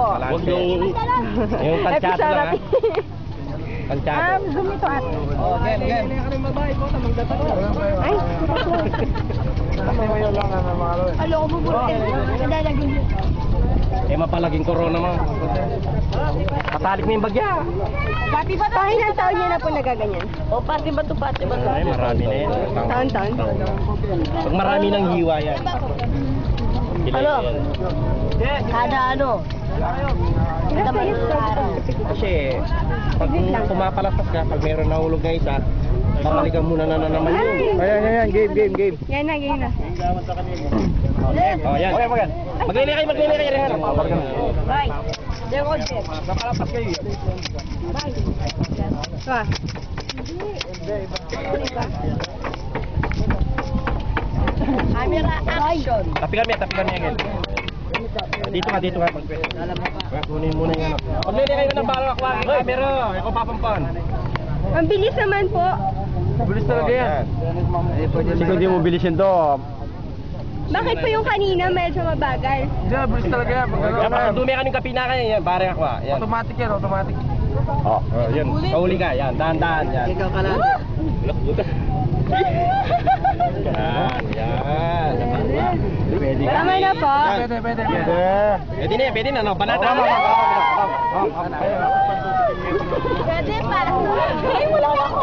Huwag yung pansyado lang, ha? Pansyado. Zoom ito at. Oh, game. Ay, Alo, ko buburin. Nadalagin niyo. Eh, mapalaging corona mo. Patalik mo yung bagya. Pati ba to? Pahinang taon niya na po nagaganyan. O, pati ba to? Ay, marami na yan. Taon-taon. Pag marami ng hiwa yan. Ano? Yan. Kada ano? Ilang payos ka? Kasi, pag pumapalasas ka, pag mayroon nahulog na isa, babalikan muna na naman yun. Ayan, game. Yan na, game na. Oh, yan. Maglili kayo. Rehan. Bye. There go, Jeff. Napalapas kayo. Wah. Camera action. Tapi kami agad. Dito ka. Kunin muna yung ano. Maglili kayo ng balak wag yung camera. Ikaw papampan. Ang bilis naman po. Bilis talaga yan. Siguro di mo bilisin to. Bakit po yung kanina medyo mabagal? Hindi, bilis talaga yan. Yan, dumi ka ng kapina kayo. Yan, bareng ako. Yan. Automatic yan, automatic. Oh, yan. Pauli ka. Yan, dahan-dahan. Yan. Ikaw ka lang. Yan. Pwede ka. Tama na po. Pwede na, no? Banata. Pwede pa. Ay, wala ako.